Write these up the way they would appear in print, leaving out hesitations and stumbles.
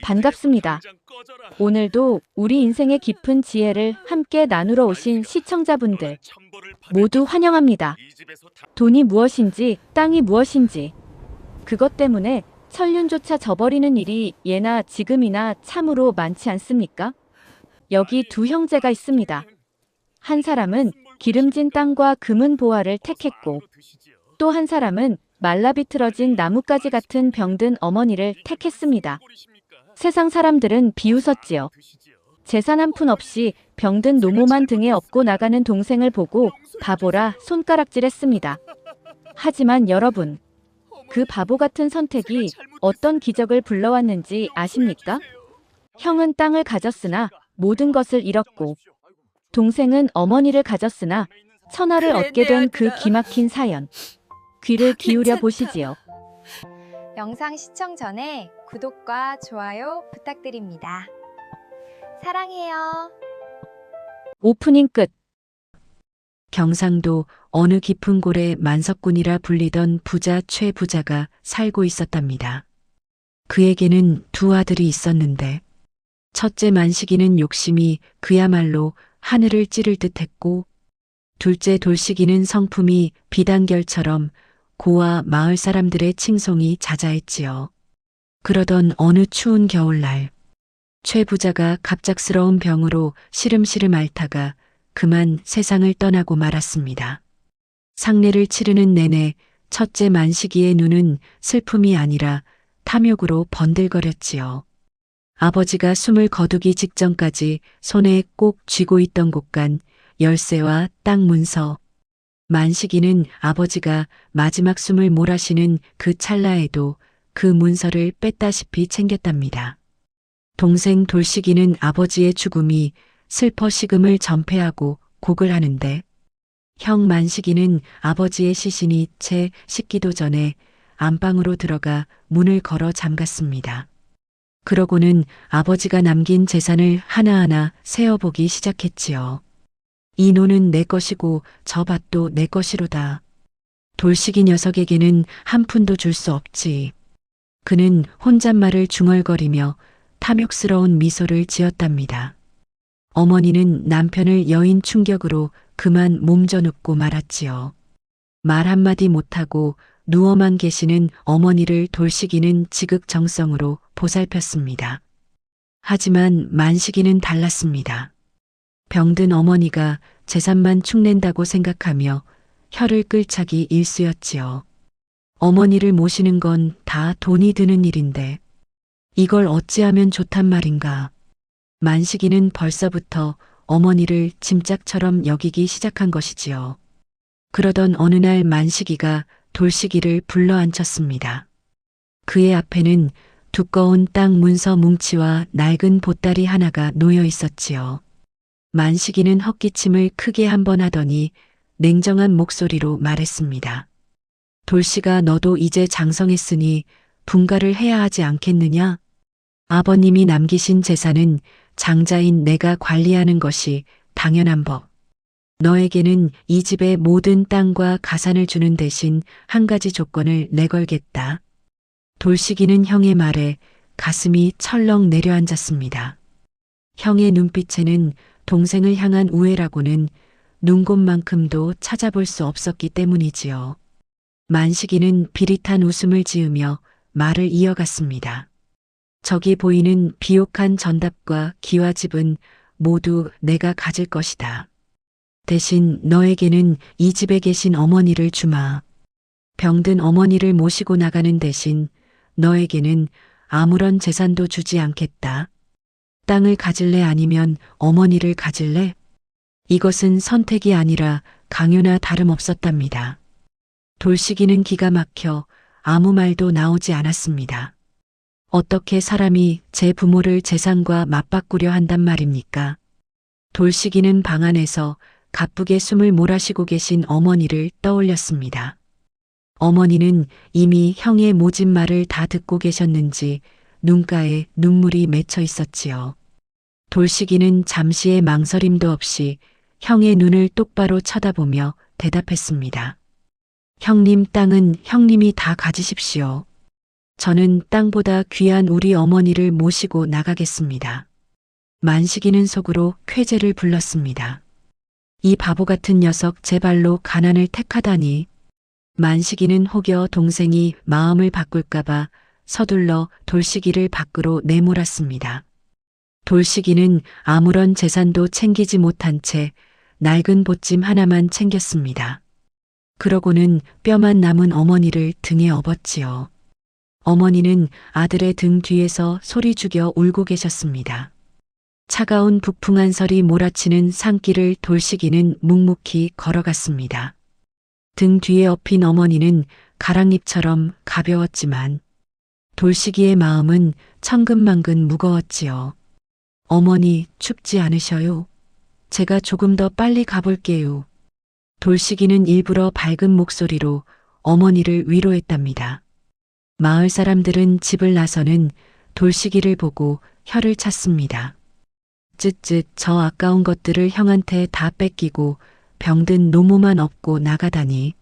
반갑습니다. 오늘도 우리 인생의 깊은 지혜를 함께 나누러 오신 시청자분들 모두 환영합니다. 돈이 무엇인지, 땅이 무엇인지, 그것 때문에 천륜조차 저버리는 일이 예나 지금이나 참으로 많지 않습니까? 여기 두 형제가 있습니다. 한 사람은 기름진 땅과 금은 보화를 택했고, 또 한 사람은 말라비틀어진 나뭇가지 같은 병든 어머니를 택했습니다. 세상 사람들은 비웃었지요. 재산 한 푼 없이 병든 노모만 등에 업고 나가는 동생을 보고 바보라 손가락질했습니다. 하지만 여러분, 그 바보 같은 선택이 어떤 기적을 불러왔는지 아십니까? 형은 땅을 가졌으나 모든 것을 잃었고, 동생은 어머니를 가졌으나 천하를 얻게 된 그 기막힌 사연. 귀를 기울여 보시지요. 영상 시청 전에 구독과 좋아요 부탁드립니다. 사랑해요. 오프닝 끝. 경상도 어느 깊은 골에 만석군이라 불리던 부자 최 부자가 살고 있었답니다. 그에게는 두 아들이 있었는데 첫째 만식이는 욕심이 그야말로 하늘을 찌를 듯했고, 둘째 돌식이는 성품이 비단결처럼 고와 마을 사람들의 칭송이 자자했지요. 그러던 어느 추운 겨울날, 최 부자가 갑작스러운 병으로 시름시름 앓다가 그만 세상을 떠나고 말았습니다. 상례를 치르는 내내 첫째 만식이의 눈은 슬픔이 아니라 탐욕으로 번들거렸지요. 아버지가 숨을 거두기 직전까지 손에 꼭 쥐고 있던 곳간 열쇠와 땅 문서. 만식이는 아버지가 마지막 숨을 몰아쉬는 그 찰나에도 그 문서를 뺐다시피 챙겼답니다. 동생 돌식이는 아버지의 죽음이 슬퍼 식음을 전폐하고 곡을 하는데, 형 만식이는 아버지의 시신이 채 식기도 전에 안방으로 들어가 문을 걸어 잠갔습니다. 그러고는 아버지가 남긴 재산을 하나하나 세어보기 시작했지요. 이 노는 내 것이고 저 밭도 내 것이로다. 돌식이 녀석에게는 한 푼도 줄 수 없지. 그는 혼잣말을 중얼거리며 탐욕스러운 미소를 지었답니다. 어머니는 남편을 여인 충격으로 그만 몸져 눕고 말았지요. 말 한마디 못하고 누워만 계시는 어머니를 돌식이는 지극정성으로 보살폈습니다. 하지만 만식이는 달랐습니다. 병든 어머니가 재산만 축낸다고 생각하며 혀를 끌 차기 일쑤였지요. 어머니를 모시는 건 다 돈이 드는 일인데 이걸 어찌하면 좋단 말인가. 만식이는 벌써부터 어머니를 짐짝처럼 여기기 시작한 것이지요. 그러던 어느 날 만식이가 돌식이를 불러 앉혔습니다. 그의 앞에는 두꺼운 땅 문서 뭉치와 낡은 보따리 하나가 놓여 있었지요. 만식이는 헛기침을 크게 한 번 하더니 냉정한 목소리로 말했습니다. 돌씨가 너도 이제 장성했으니 분가를 해야 하지 않겠느냐? 아버님이 남기신 재산은 장자인 내가 관리하는 것이 당연한 법. 너에게는 이 집의 모든 땅과 가산을 주는 대신 한 가지 조건을 내걸겠다. 돌식이는 형의 말에 가슴이 철렁 내려앉았습니다. 형의 눈빛에는 동생을 향한 우애라고는 눈곱만큼도 찾아볼 수 없었기 때문이지요. 만식이는 비릿한 웃음을 지으며 말을 이어갔습니다. 저기 보이는 비옥한 전답과 기와집은 모두 내가 가질 것이다. 대신 너에게는 이 집에 계신 어머니를 주마. 병든 어머니를 모시고 나가는 대신 너에게는 아무런 재산도 주지 않겠다. 땅을 가질래 아니면 어머니를 가질래? 이것은 선택이 아니라 강요나 다름없었답니다. 돌식이는 기가 막혀 아무 말도 나오지 않았습니다. 어떻게 사람이 제 부모를 재산과 맞바꾸려 한단 말입니까? 돌식이는 방 안에서 가쁘게 숨을 몰아쉬고 계신 어머니를 떠올렸습니다. 어머니는 이미 형의 모진 말을 다 듣고 계셨는지 눈가에 눈물이 맺혀 있었지요. 돌식이는 잠시의 망설임도 없이 형의 눈을 똑바로 쳐다보며 대답했습니다. 형님 땅은 형님이 다 가지십시오. 저는 땅보다 귀한 우리 어머니를 모시고 나가겠습니다. 만식이는 속으로 쾌재를 불렀습니다. 이 바보 같은 녀석 제 발로 가난을 택하다니. 만식이는 혹여 동생이 마음을 바꿀까봐 서둘러 돌식이를 밖으로 내몰았습니다. 돌식이는 아무런 재산도 챙기지 못한 채 낡은 보찜 하나만 챙겼습니다. 그러고는 뼈만 남은 어머니를 등에 업었지요. 어머니는 아들의 등 뒤에서 소리 죽여 울고 계셨습니다. 차가운 북풍한 설이 몰아치는 산길을 돌식이는 묵묵히 걸어갔습니다. 등 뒤에 업힌 어머니는 가랑잎처럼 가벼웠지만 돌식이의 마음은 천근만근 무거웠지요. 어머니, 춥지 않으셔요? 제가 조금 더 빨리 가볼게요. 돌식이는 일부러 밝은 목소리로 어머니를 위로했답니다. 마을 사람들은 집을 나서는 돌식이를 보고 혀를 찼습니다. 쯧쯧, 저 아까운 것들을 형한테 다 뺏기고 병든 노모만 업고 나가다니.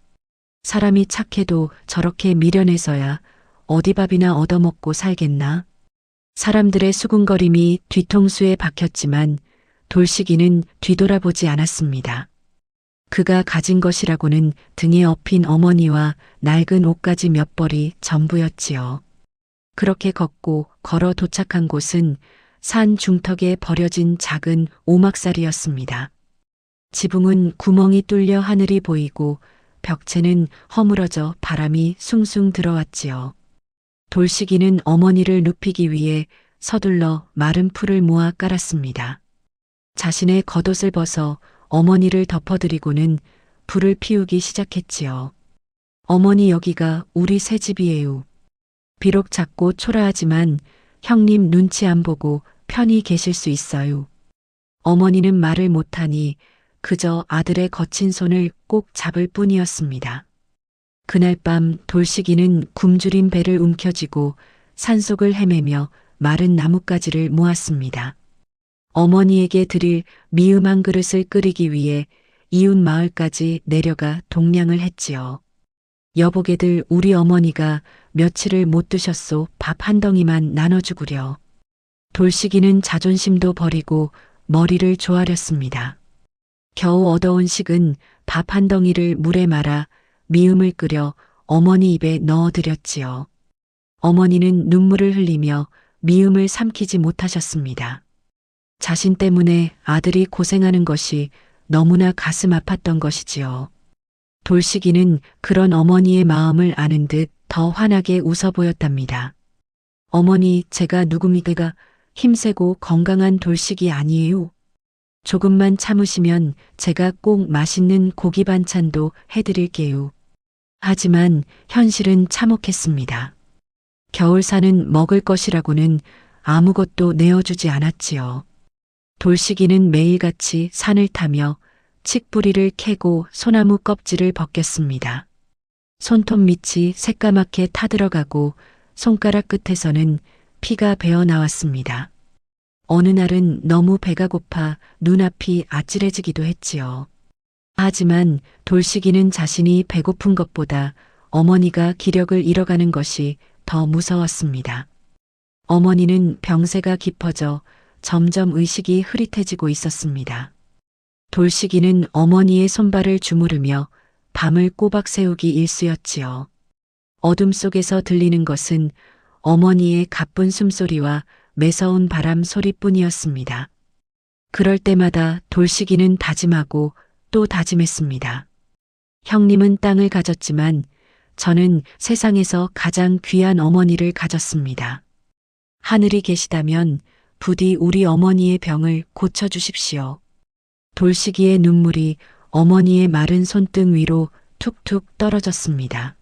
사람이 착해도 저렇게 미련해서야 어디 밥이나 얻어먹고 살겠나? 사람들의 수군거림이 뒤통수에 박혔지만 돌식이는 뒤돌아보지 않았습니다. 그가 가진 것이라고는 등에 업힌 어머니와 낡은 옷가지 몇 벌이 전부였지요. 그렇게 걷고 걸어 도착한 곳은 산 중턱에 버려진 작은 오막살이었습니다. 지붕은 구멍이 뚫려 하늘이 보이고 벽체는 허물어져 바람이 숭숭 들어왔지요. 돌식이는 어머니를 눕히기 위해 서둘러 마른 풀을 모아 깔았습니다. 자신의 겉옷을 벗어 어머니를 덮어드리고는 불을 피우기 시작했지요. 어머니, 여기가 우리 새 집이에요. 비록 작고 초라하지만 형님 눈치 안 보고 편히 계실 수 있어요. 어머니는 말을 못하니 그저 아들의 거친 손을 꼭 잡을 뿐이었습니다. 그날 밤 돌식이는 굶주린 배를 움켜쥐고 산속을 헤매며 마른 나뭇가지를 모았습니다. 어머니에게 드릴 미음 한 그릇을 끓이기 위해 이웃 마을까지 내려가 동냥을 했지요. 여보게들, 우리 어머니가 며칠을 못 드셨소. 밥 한 덩이만 나눠주구려. 돌식이는 자존심도 버리고 머리를 조아렸습니다. 겨우 얻어온 식은 밥 한 덩이를 물에 말아 미음을 끓여 어머니 입에 넣어드렸지요. 어머니는 눈물을 흘리며 미음을 삼키지 못하셨습니다. 자신 때문에 아들이 고생하는 것이 너무나 가슴 아팠던 것이지요. 돌식이는 그런 어머니의 마음을 아는 듯 더 환하게 웃어 보였답니다. 어머니, 제가 누굽니까? 힘세고 건강한 돌식이 아니에요. 조금만 참으시면 제가 꼭 맛있는 고기 반찬도 해드릴게요. 하지만 현실은 참혹했습니다. 겨울사는 먹을 것이라고는 아무것도 내어주지 않았지요. 돌식이는 매일같이 산을 타며 칡뿌리를 캐고 소나무 껍질을 벗겼습니다. 손톱 밑이 새까맣게 타들어가고 손가락 끝에서는 피가 배어 나왔습니다. 어느 날은 너무 배가 고파 눈앞이 아찔해지기도 했지요. 하지만 돌식이는 자신이 배고픈 것보다 어머니가 기력을 잃어가는 것이 더 무서웠습니다. 어머니는 병세가 깊어져 점점 의식이 흐릿해지고 있었습니다. 돌식이는 어머니의 손발을 주무르며 밤을 꼬박 새우기 일쑤였지요. 어둠 속에서 들리는 것은 어머니의 가쁜 숨소리와 매서운 바람 소리뿐이었습니다. 그럴 때마다 돌식이는 다짐하고 또 다짐했습니다. 형님은 땅을 가졌지만 저는 세상에서 가장 귀한 어머니를 가졌습니다. 하늘이 계시다면 부디 우리 어머니의 병을 고쳐주십시오. 돌식이의 눈물이 어머니의 마른 손등 위로 툭툭 떨어졌습니다.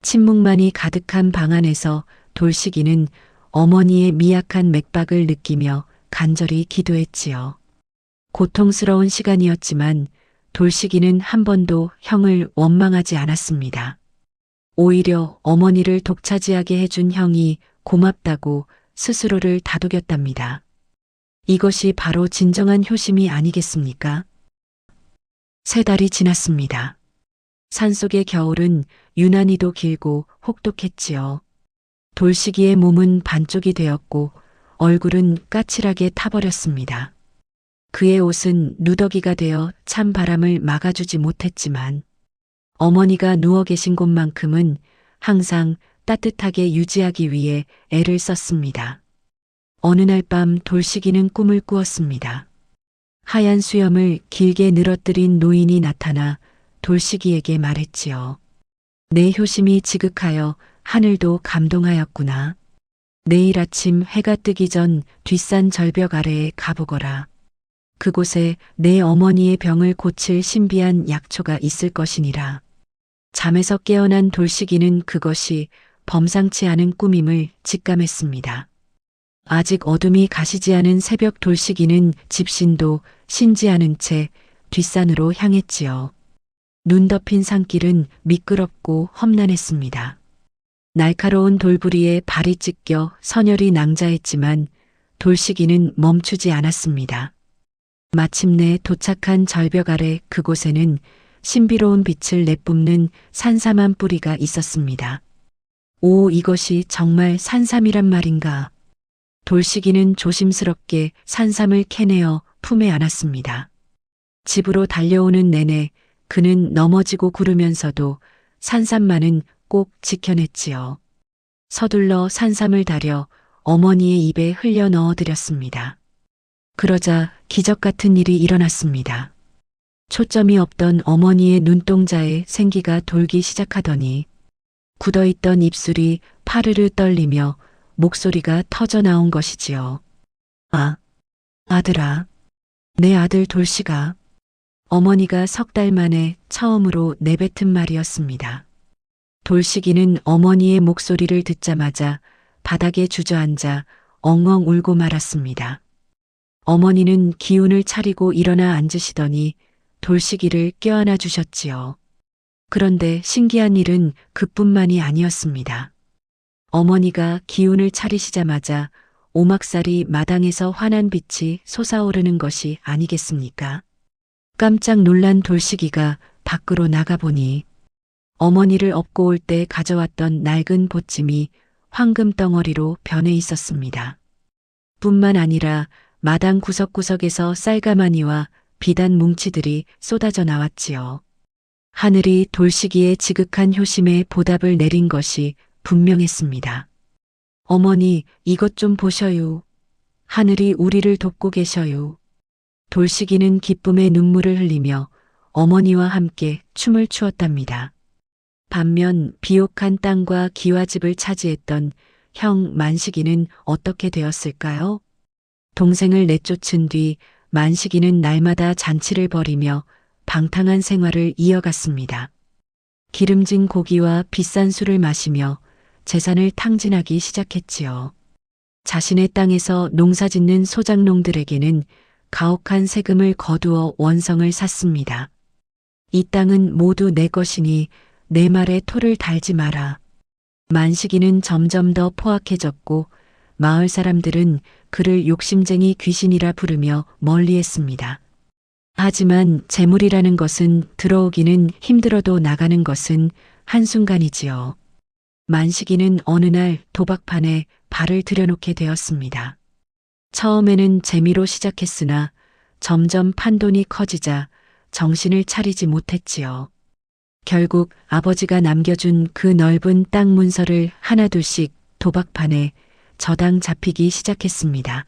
침묵만이 가득한 방 안에서 돌식이는 어머니의 미약한 맥박을 느끼며 간절히 기도했지요. 고통스러운 시간이었지만 돌식이는 한 번도 형을 원망하지 않았습니다. 오히려 어머니를 독차지하게 해준 형이 고맙다고 스스로를 다독였답니다. 이것이 바로 진정한 효심이 아니겠습니까? 3달이 지났습니다. 산속의 겨울은 유난히도 길고 혹독했지요. 돌시기의 몸은 반쪽이 되었고 얼굴은 까칠하게 타버렸습니다. 그의 옷은 누더기가 되어 찬 바람을 막아주지 못했지만 어머니가 누워 계신 곳만큼은 항상 따뜻하게 유지하기 위해 애를 썼습니다. 어느 날 밤 돌시기는 꿈을 꾸었습니다. 하얀 수염을 길게 늘어뜨린 노인이 나타나 돌시기에게 말했지요. 내 효심이 지극하여 하늘도 감동하였구나. 내일 아침 해가 뜨기 전 뒷산 절벽 아래에 가보거라. 그곳에 내 어머니의 병을 고칠 신비한 약초가 있을 것이니라. 잠에서 깨어난 돌시기는 그것이 범상치 않은 꿈임을 직감했습니다. 아직 어둠이 가시지 않은 새벽 돌시기는 집신도 신지 않은 채 뒷산으로 향했지요. 눈 덮인 산길은 미끄럽고 험난했습니다. 날카로운 돌부리에 발이 찢겨 선열이 낭자했지만 돌시기는 멈추지 않았습니다. 마침내 도착한 절벽 아래 그곳에는 신비로운 빛을 내뿜는 산삼한 뿌리가 있었습니다. 오, 이것이 정말 산삼이란 말인가. 돌시기는 조심스럽게 산삼을 캐내어 품에 안았습니다. 집으로 달려오는 내내 그는 넘어지고 구르면서도 산삼만은 꼭 지켜냈지요. 서둘러 산삼을 다려 어머니의 입에 흘려 넣어드렸습니다. 그러자 기적 같은 일이 일어났습니다. 초점이 없던 어머니의 눈동자에 생기가 돌기 시작하더니 굳어있던 입술이 파르르 떨리며 목소리가 터져 나온 것이지요. 아, 아들아, 내 아들 돌시가. 어머니가 석 달 만에 처음으로 내뱉은 말이었습니다. 돌시기는 어머니의 목소리를 듣자마자 바닥에 주저앉아 엉엉 울고 말았습니다. 어머니는 기운을 차리고 일어나 앉으시더니 돌시기를 껴안아 주셨지요. 그런데 신기한 일은 그뿐만이 아니었습니다. 어머니가 기운을 차리시자마자 오막살이 마당에서 환한 빛이 솟아오르는 것이 아니겠습니까? 깜짝 놀란 돌시기가 밖으로 나가보니 어머니를 업고 올 때 가져왔던 낡은 보찜이 황금 덩어리로 변해 있었습니다. 뿐만 아니라 마당 구석구석에서 쌀가마니와 비단 뭉치들이 쏟아져 나왔지요. 하늘이 돌시기의 지극한 효심에 보답을 내린 것이 분명했습니다. 어머니, 이것 좀 보셔요. 하늘이 우리를 돕고 계셔요. 돌시기는 기쁨의 눈물을 흘리며 어머니와 함께 춤을 추었답니다. 반면 비옥한 땅과 기와집을 차지했던 형 만식이는 어떻게 되었을까요? 동생을 내쫓은 뒤 만식이는 날마다 잔치를 벌이며 방탕한 생활을 이어갔습니다. 기름진 고기와 비싼 술을 마시며 재산을 탕진하기 시작했지요. 자신의 땅에서 농사짓는 소작농들에게는 가혹한 세금을 거두어 원성을 샀습니다. 이 땅은 모두 내 것이니 내 말에 토를 달지 마라. 만식이는 점점 더 포악해졌고 마을 사람들은 그를 욕심쟁이 귀신이라 부르며 멀리했습니다. 하지만 재물이라는 것은 들어오기는 힘들어도 나가는 것은 한순간이지요. 만식이는 어느 날 도박판에 발을 들여놓게 되었습니다. 처음에는 재미로 시작했으나 점점 판돈이 커지자 정신을 차리지 못했지요. 결국 아버지가 남겨준 그 넓은 땅 문서를 하나둘씩 도박판에 저당 잡히기 시작했습니다.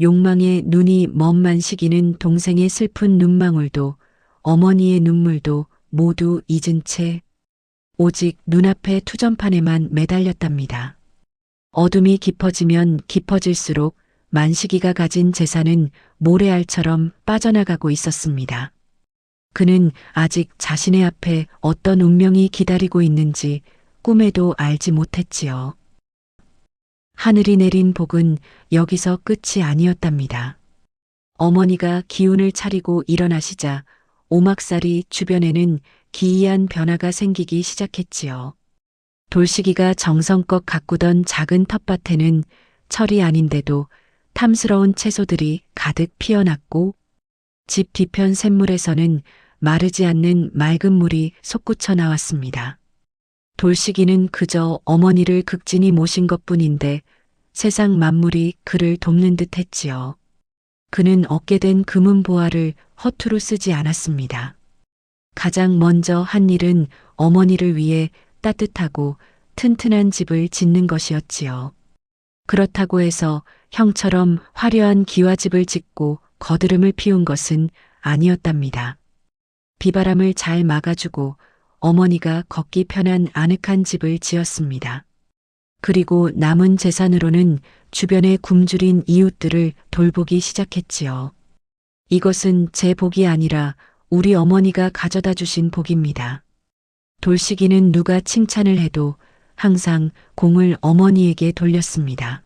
욕망에 눈이 먼 만식이는 동생의 슬픈 눈망울도 어머니의 눈물도 모두 잊은 채 오직 눈앞의 투전판에만 매달렸답니다. 어둠이 깊어지면 깊어질수록 만식이가 가진 재산은 모래알처럼 빠져나가고 있었습니다. 그는 아직 자신의 앞에 어떤 운명이 기다리고 있는지 꿈에도 알지 못했지요. 하늘이 내린 복은 여기서 끝이 아니었답니다. 어머니가 기운을 차리고 일어나시자 오막살이 주변에는 기이한 변화가 생기기 시작했지요. 돌시기가 정성껏 가꾸던 작은 텃밭에는 철이 아닌데도 탐스러운 채소들이 가득 피어났고 집 뒤편 샘물에서는 마르지 않는 맑은 물이 솟구쳐 나왔습니다. 돌식이는 그저 어머니를 극진히 모신 것뿐인데 세상 만물이 그를 돕는 듯 했지요. 그는 얻게 된 금은 보화를 허투루 쓰지 않았습니다. 가장 먼저 한 일은 어머니를 위해 따뜻하고 튼튼한 집을 짓는 것이었지요. 그렇다고 해서 형처럼 화려한 기와집을 짓고 거드름을 피운 것은 아니었답니다. 비바람을 잘 막아주고 어머니가 걷기 편한 아늑한 집을 지었습니다. 그리고 남은 재산으로는 주변에 굶주린 이웃들을 돌보기 시작했지요. 이것은 제 복이 아니라 우리 어머니가 가져다 주신 복입니다. 돌식이는 누가 칭찬을 해도 항상 공을 어머니에게 돌렸습니다.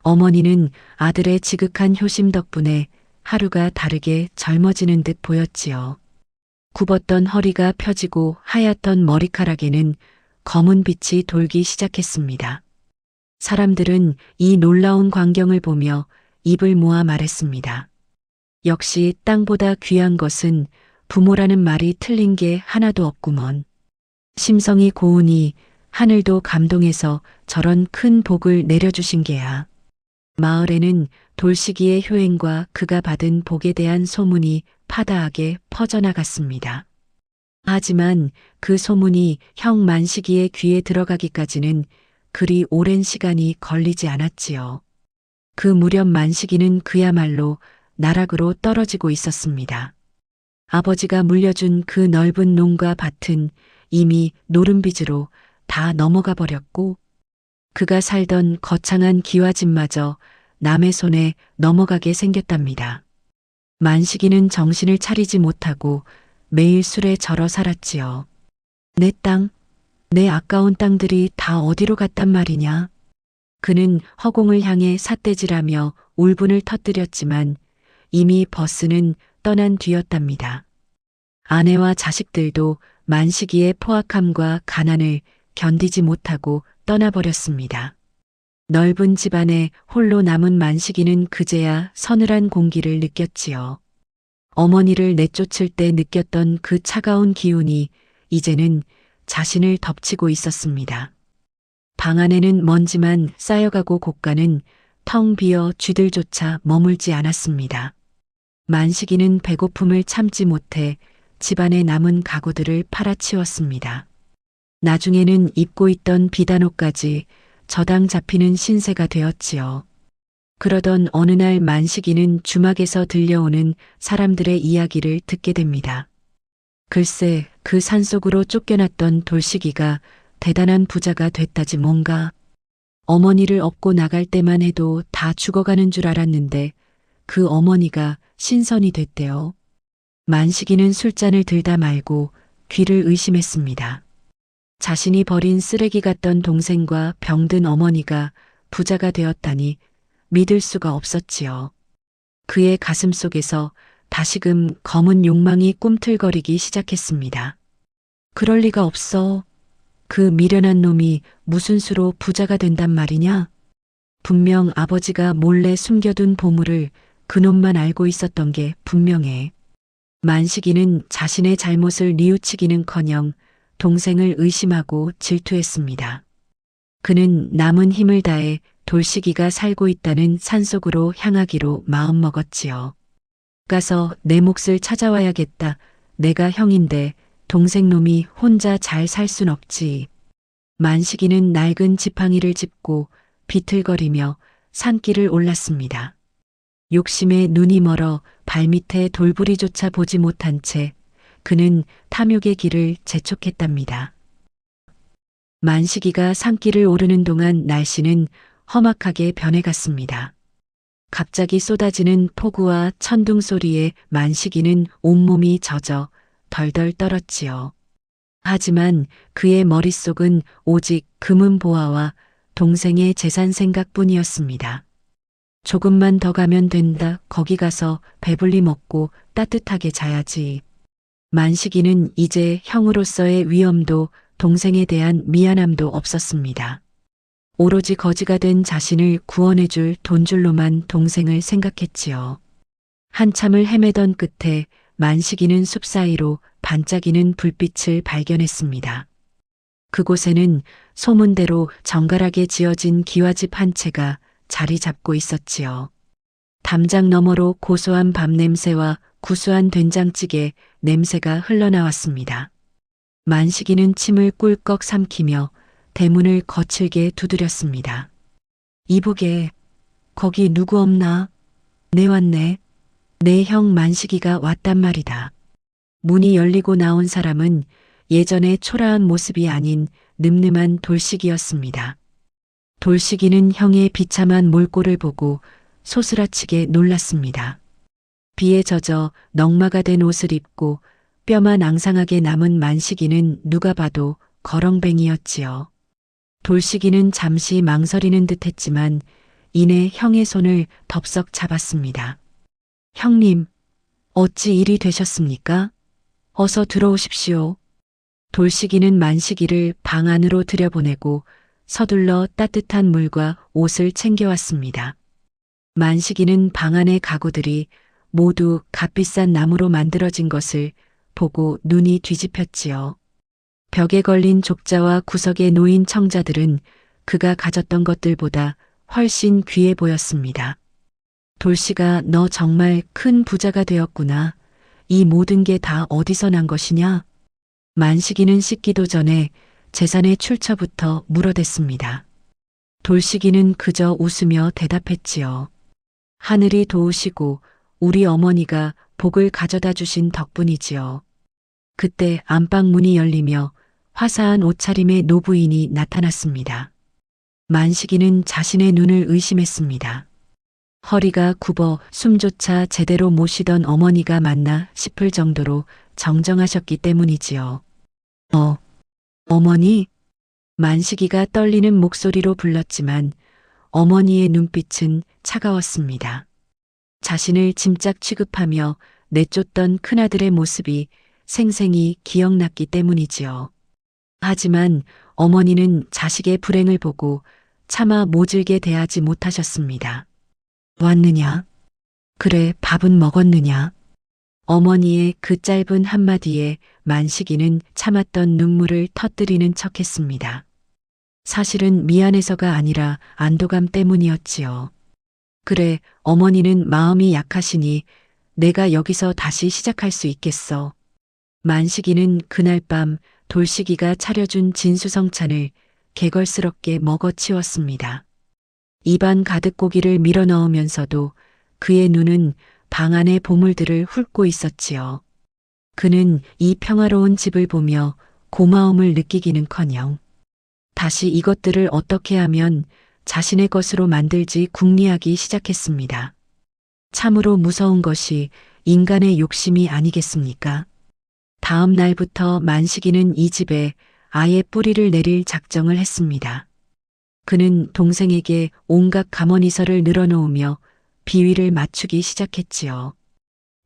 어머니는 아들의 지극한 효심 덕분에 하루가 다르게 젊어지는 듯 보였지요. 굽었던 허리가 펴지고 하얗던 머리카락에는 검은 빛이 돌기 시작했습니다. 사람들은 이 놀라운 광경을 보며 입을 모아 말했습니다. 역시 땅보다 귀한 것은 부모라는 말이 틀린 게 하나도 없구먼. 심성이 고우니 하늘도 감동해서 저런 큰 복을 내려주신 게야. 마을에는 돌식이의 효행과 그가 받은 복에 대한 소문이 파다하게 퍼져나갔습니다. 하지만 그 소문이 형 만식이의 귀에 들어가기까지는 그리 오랜 시간이 걸리지 않았지요. 그 무렵 만식이는 그야말로 나락으로 떨어지고 있었습니다. 아버지가 물려준 그 넓은 농과 밭은 이미 노름비즈로 다 넘어가 버렸고 그가 살던 거창한 기와집마저 남의 손에 넘어가게 생겼답니다. 만식이는 정신을 차리지 못하고 매일 술에 절어 살았지요. 내 땅, 내 아까운 땅들이 다 어디로 갔단 말이냐. 그는 허공을 향해 삿대질하며 울분을 터뜨렸지만 이미 버스는 떠난 뒤였답니다. 아내와 자식들도 만식이의 포악함과 가난을 견디지 못하고 떠나버렸습니다. 넓은 집안에 홀로 남은 만식이는 그제야 서늘한 공기를 느꼈지요. 어머니를 내쫓을 때 느꼈던 그 차가운 기운이 이제는 자신을 덮치고 있었습니다. 방 안에는 먼지만 쌓여가고 곳간은 텅 비어 쥐들조차 머물지 않았습니다. 만식이는 배고픔을 참지 못해 집안에 남은 가구들을 팔아치웠습니다. 나중에는 입고 있던 비단옷까지 저당 잡히는 신세가 되었지요. 그러던 어느 날 만식이는 주막에서 들려오는 사람들의 이야기를 듣게 됩니다. 글쎄 그 산속으로 쫓겨났던 돌식이가 대단한 부자가 됐다지 뭔가. 어머니를 업고 나갈 때만 해도 다 죽어가는 줄 알았는데 그 어머니가 신선이 됐대요. 만식이는 술잔을 들다 말고 귀를 의심했습니다. 자신이 버린 쓰레기 같던 동생과 병든 어머니가 부자가 되었다니 믿을 수가 없었지요. 그의 가슴 속에서 다시금 검은 욕망이 꿈틀거리기 시작했습니다. 그럴 리가 없어. 그 미련한 놈이 무슨 수로 부자가 된단 말이냐? 분명 아버지가 몰래 숨겨둔 보물을 그놈만 알고 있었던 게 분명해. 만식이는 자신의 잘못을 뉘우치기는커녕 동생을 의심하고 질투했습니다. 그는 남은 힘을 다해 돌식이가 살고 있다는 산속으로 향하기로 마음먹었지요. 가서 내 몫을 찾아와야겠다. 내가 형인데 동생놈이 혼자 잘 살 순 없지. 만식이는 낡은 지팡이를 짚고 비틀거리며 산길을 올랐습니다. 욕심에 눈이 멀어 발밑에 돌부리조차 보지 못한 채 그는 탐욕의 길을 재촉했답니다. 만식이가 산길을 오르는 동안 날씨는 험악하게 변해갔습니다. 갑자기 쏟아지는 폭우와 천둥 소리에 만식이는 온몸이 젖어 덜덜 떨었지요. 하지만 그의 머릿속은 오직 금은 보화와 동생의 재산 생각뿐이었습니다. 조금만 더 가면 된다. 거기 가서 배불리 먹고 따뜻하게 자야지. 만식이는 이제 형으로서의 위엄도 동생에 대한 미안함도 없었습니다. 오로지 거지가 된 자신을 구원해줄 돈줄로만 동생을 생각했지요. 한참을 헤매던 끝에 만식이는 숲 사이로 반짝이는 불빛을 발견했습니다. 그곳에는 소문대로 정갈하게 지어진 기와집 한 채가 자리 잡고 있었지요. 담장 너머로 고소한 밥 냄새와 구수한 된장찌개 냄새가 흘러나왔습니다. 만식이는 침을 꿀꺽 삼키며 대문을 거칠게 두드렸습니다. 이보게, 거기 누구 없나? 네 왔네. 내 형 만식이가 왔단 말이다. 문이 열리고 나온 사람은 예전의 초라한 모습이 아닌 늠름한 돌식이었습니다. 돌식이는 형의 비참한 몰골을 보고 소스라치게 놀랐습니다. 비에 젖어 넝마가 된 옷을 입고 뼈만 앙상하게 남은 만식이는 누가 봐도 거렁뱅이였지요. 돌식이는 잠시 망설이는 듯 했지만 이내 형의 손을 덥석 잡았습니다. 형님, 어찌 일이 되셨습니까? 어서 들어오십시오. 돌식이는 만식이를 방 안으로 들여보내고 서둘러 따뜻한 물과 옷을 챙겨왔습니다. 만식이는 방 안의 가구들이 모두 값비싼 나무로 만들어진 것을 보고 눈이 뒤집혔지요. 벽에 걸린 족자와 구석에 놓인 청자들은 그가 가졌던 것들보다 훨씬 귀해 보였습니다. 돌씨가 너 정말 큰 부자가 되었구나. 이 모든 게 다 어디서 난 것이냐? 만식이는 씻기도 전에 재산의 출처부터 물어댔습니다. 돌식이는 그저 웃으며 대답했지요. 하늘이 도우시고 우리 어머니가 복을 가져다 주신 덕분이지요. 그때 안방 문이 열리며 화사한 옷차림의 노부인이 나타났습니다. 만식이는 자신의 눈을 의심했습니다. 허리가 굽어 숨조차 제대로 못 쉬던 어머니가 맞나 싶을 정도로 정정하셨기 때문이지요. 어머니? 만식이가 떨리는 목소리로 불렀지만 어머니의 눈빛은 차가웠습니다. 자신을 짐짝 취급하며 내쫓던 큰아들의 모습이 생생히 기억났기 때문이지요. 하지만 어머니는 자식의 불행을 보고 차마 모질게 대하지 못하셨습니다. 왔느냐? 그래, 밥은 먹었느냐? 어머니의 그 짧은 한마디에 만식이는 참았던 눈물을 터뜨리는 척했습니다. 사실은 미안해서가 아니라 안도감 때문이었지요. 그래, 어머니는 마음이 약하시니 내가 여기서 다시 시작할 수 있겠어. 만식이는 그날 밤 돌식이가 차려준 진수성찬을 개걸스럽게 먹어치웠습니다. 입안 가득 고기를 밀어넣으면서도 그의 눈은 방 안의 보물들을 훑고 있었지요. 그는 이 평화로운 집을 보며 고마움을 느끼기는커녕 다시 이것들을 어떻게 하면 자신의 것으로 만들지 궁리하기 시작했습니다. 참으로 무서운 것이 인간의 욕심이 아니겠습니까? 다음 날부터 만식이는 이 집에 아예 뿌리를 내릴 작정을 했습니다. 그는 동생에게 온갖 가머니설을 늘어놓으며 비위를 맞추기 시작했지요.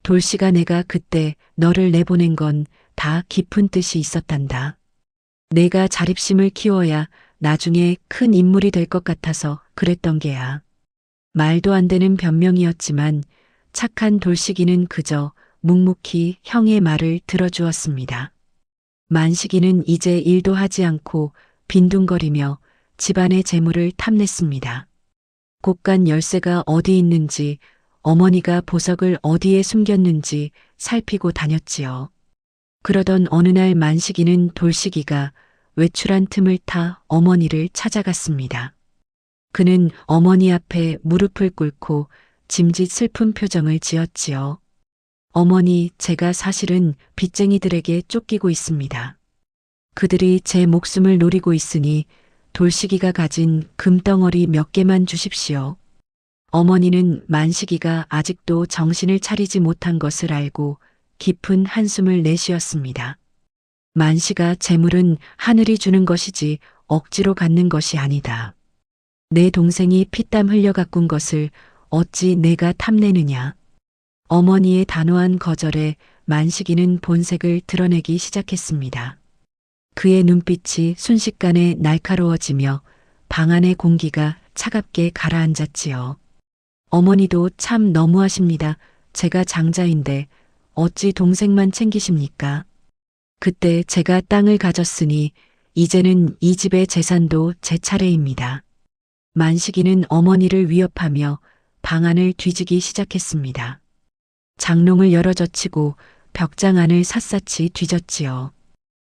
돌씨가 내가 그때 너를 내보낸 건 다 깊은 뜻이 있었단다. 내가 자립심을 키워야 나중에 큰 인물이 될 것 같아서 그랬던 게야. 말도 안 되는 변명이었지만 착한 돌식이는 그저 묵묵히 형의 말을 들어주었습니다. 만식이는 이제 일도 하지 않고 빈둥거리며 집안의 재물을 탐냈습니다. 곳간 열쇠가 어디 있는지, 어머니가 보석을 어디에 숨겼는지 살피고 다녔지요. 그러던 어느 날 만식이는 돌식이가 외출한 틈을 타 어머니를 찾아갔습니다. 그는 어머니 앞에 무릎을 꿇고 짐짓 슬픈 표정을 지었지요. 어머니, 제가 사실은 빚쟁이들에게 쫓기고 있습니다. 그들이 제 목숨을 노리고 있으니 돌식이가 가진 금덩어리 몇 개만 주십시오. 어머니는 만식이가 아직도 정신을 차리지 못한 것을 알고 깊은 한숨을 내쉬었습니다. 만식아, 재물은 하늘이 주는 것이지 억지로 갖는 것이 아니다. 내 동생이 피땀 흘려 가꾼 것을 어찌 내가 탐내느냐. 어머니의 단호한 거절에 만식이는 본색을 드러내기 시작했습니다. 그의 눈빛이 순식간에 날카로워지며 방 안의 공기가 차갑게 가라앉았지요. 어머니도 참 너무하십니다. 제가 장자인데 어찌 동생만 챙기십니까? 그때 제가 땅을 가졌으니 이제는 이 집의 재산도 제 차례입니다. 만식이는 어머니를 위협하며 방안을 뒤지기 시작했습니다. 장롱을 열어 젖히고 벽장 안을 샅샅이 뒤졌지요.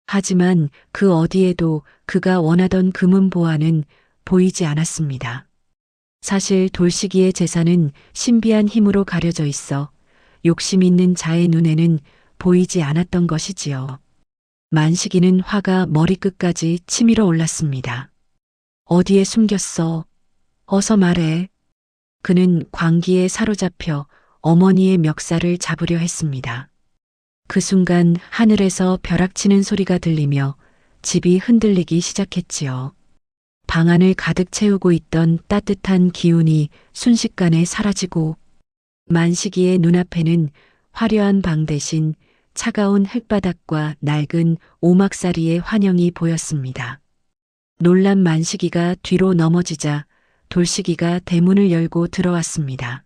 하지만 그 어디에도 그가 원하던 금은 보화는 보이지 않았습니다. 사실 돌시기의 재산은 신비한 힘으로 가려져 있어 욕심 있는 자의 눈에는 보이지 않았던 것이지요. 만식이는 화가 머리끝까지 치밀어 올랐습니다. 어디에 숨겼어? 어서 말해. 그는 광기에 사로잡혀 어머니의 멱살을 잡으려 했습니다. 그 순간 하늘에서 벼락치는 소리가 들리며 집이 흔들리기 시작했지요. 방 안을 가득 채우고 있던 따뜻한 기운이 순식간에 사라지고 만식이의 눈앞에는 화려한 방 대신 차가운 흙바닥과 낡은 오막살이의 환영이 보였습니다. 놀란 만식이가 뒤로 넘어지자 돌시기가 대문을 열고 들어왔습니다.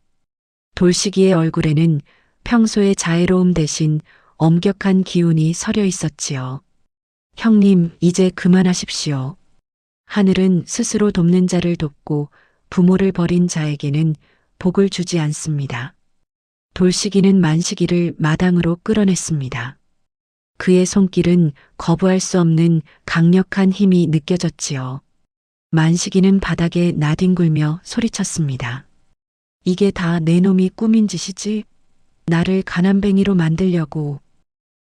돌시기의 얼굴에는 평소의 자애로움 대신 엄격한 기운이 서려 있었지요. 형님, 이제 그만하십시오. 하늘은 스스로 돕는 자를 돕고 부모를 버린 자에게는 복을 주지 않습니다. 돌시기는 만식이를 마당으로 끌어냈습니다. 그의 손길은 거부할 수 없는 강력한 힘이 느껴졌지요. 만식이는 바닥에 나뒹굴며 소리쳤습니다. 이게 다 내 놈이 꾸민 짓이지? 나를 가난뱅이로 만들려고.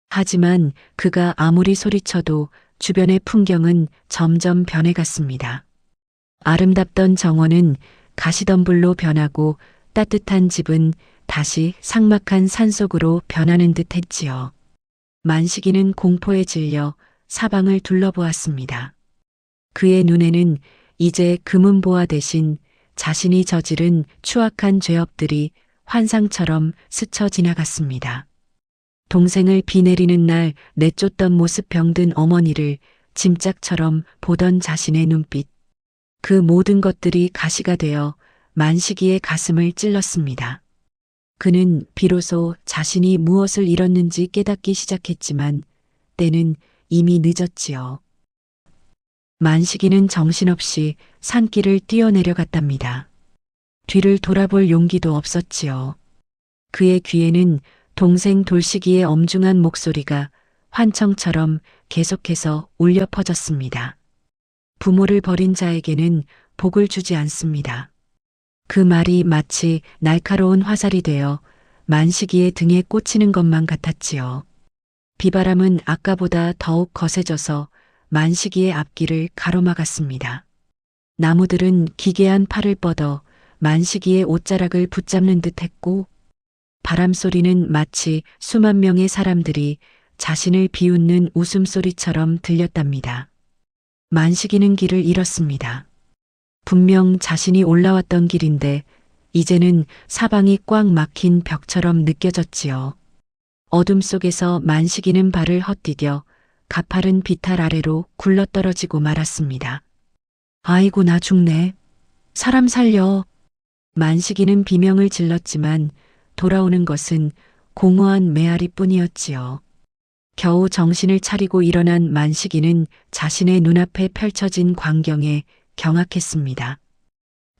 하지만 그가 아무리 소리쳐도 주변의 풍경은 점점 변해갔습니다. 아름답던 정원은 가시덤불로 변하고 따뜻한 집은 다시 삭막한 산속으로 변하는 듯 했지요. 만식이는 공포에 질려 사방을 둘러보았습니다. 그의 눈에는 이제 금은보화 대신 자신이 저지른 추악한 죄업들이 환상처럼 스쳐 지나갔습니다. 동생을 비 내리는 날 내쫓던 모습 병든 어머니를 짐짝처럼 보던 자신의 눈빛. 그 모든 것들이 가시가 되어 만식이의 가슴을 찔렀습니다. 그는 비로소 자신이 무엇을 잃었는지 깨닫기 시작했지만 때는 이미 늦었지요. 만식이는 정신없이 산길을 뛰어내려갔답니다. 뒤를 돌아볼 용기도 없었지요. 그의 귀에는 동생 돌시기의 엄중한 목소리가 환청처럼 계속해서 울려 퍼졌습니다. 부모를 버린 자에게는 복을 주지 않습니다. 그 말이 마치 날카로운 화살이 되어 만식이의 등에 꽂히는 것만 같았지요. 비바람은 아까보다 더욱 거세져서 만식이의 앞길을 가로막았습니다. 나무들은 기괴한 팔을 뻗어 만식이의 옷자락을 붙잡는 듯 했고 바람 소리는 마치 수만 명의 사람들이 자신을 비웃는 웃음소리처럼 들렸답니다. 만식이는 길을 잃었습니다. 분명 자신이 올라왔던 길인데 이제는 사방이 꽉 막힌 벽처럼 느껴졌지요. 어둠 속에서 만식이는 발을 헛디뎌 가파른 비탈 아래로 굴러떨어지고 말았습니다. 아이고 나 죽네. 사람 살려. 만식이는 비명을 질렀지만 돌아오는 것은 공허한 메아리뿐이었지요. 겨우 정신을 차리고 일어난 만식이는 자신의 눈앞에 펼쳐진 광경에 경악했습니다.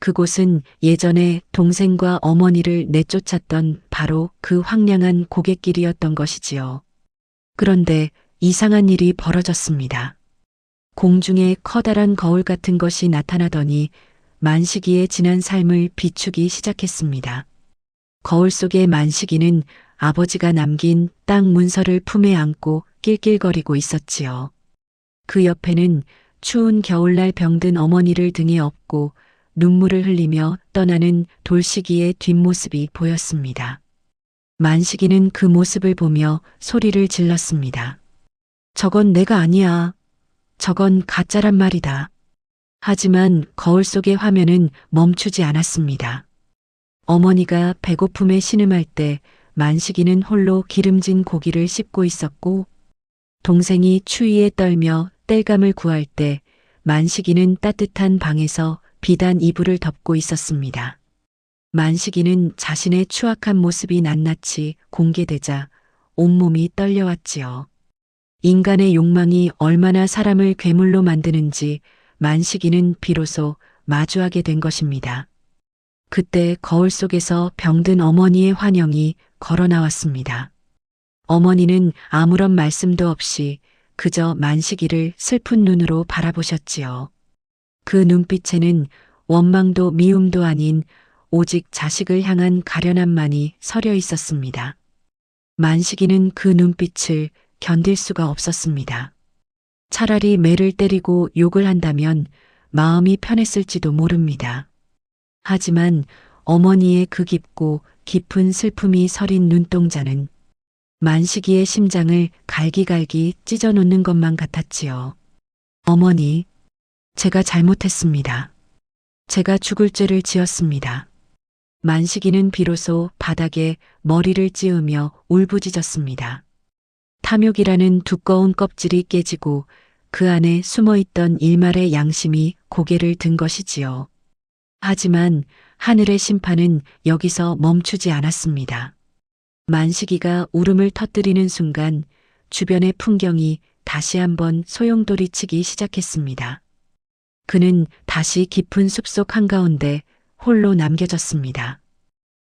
그곳은 예전에 동생과 어머니를 내쫓았던 바로 그 황량한 고갯길이었던 것이지요. 그런데 이상한 일이 벌어졌습니다. 공중에 커다란 거울 같은 것이 나타나더니 만식이의 지난 삶을 비추기 시작했습니다. 거울 속의 만식이는 아버지가 남긴 땅 문서를 품에 안고 낄낄거리고 있었지요. 그 옆에는 추운 겨울날 병든 어머니를 등에 업고 눈물을 흘리며 떠나는 돌시기의 뒷모습이 보였습니다. 만식이는 그 모습을 보며 소리를 질렀습니다. 저건 내가 아니야. 저건 가짜란 말이다. 하지만 거울 속의 화면은 멈추지 않았습니다. 어머니가 배고픔에 신음할 때 만식이는 홀로 기름진 고기를 씹고 있었고 동생이 추위에 떨며 땔감을 구할 때 만식이는 따뜻한 방에서 비단 이불을 덮고 있었습니다. 만식이는 자신의 추악한 모습이 낱낱이 공개되자 온몸이 떨려왔지요. 인간의 욕망이 얼마나 사람을 괴물로 만드는지 만식이는 비로소 마주하게 된 것입니다. 그때 거울 속에서 병든 어머니의 환영이 걸어 나왔습니다. 어머니는 아무런 말씀도 없이 그저 만식이를 슬픈 눈으로 바라보셨지요. 그 눈빛에는 원망도 미움도 아닌 오직 자식을 향한 가련함만이 서려 있었습니다. 만식이는 그 눈빛을 견딜 수가 없었습니다. 차라리 매를 때리고 욕을 한다면 마음이 편했을지도 모릅니다. 하지만 어머니의 그 깊고 깊은 슬픔이 서린 눈동자는 만식이의 심장을 갈기갈기 찢어놓는 것만 같았지요. 어머니, 제가 잘못했습니다. 제가 죽을 죄를 지었습니다. 만식이는 비로소 바닥에 머리를 찌우며 울부짖었습니다. 탐욕이라는 두꺼운 껍질이 깨지고 그 안에 숨어있던 일말의 양심이 고개를 든 것이지요. 하지만 하늘의 심판은 여기서 멈추지 않았습니다. 만식이가 울음을 터뜨리는 순간 주변의 풍경이 다시 한번 소용돌이치기 시작했습니다. 그는 다시 깊은 숲속 한가운데 홀로 남겨졌습니다.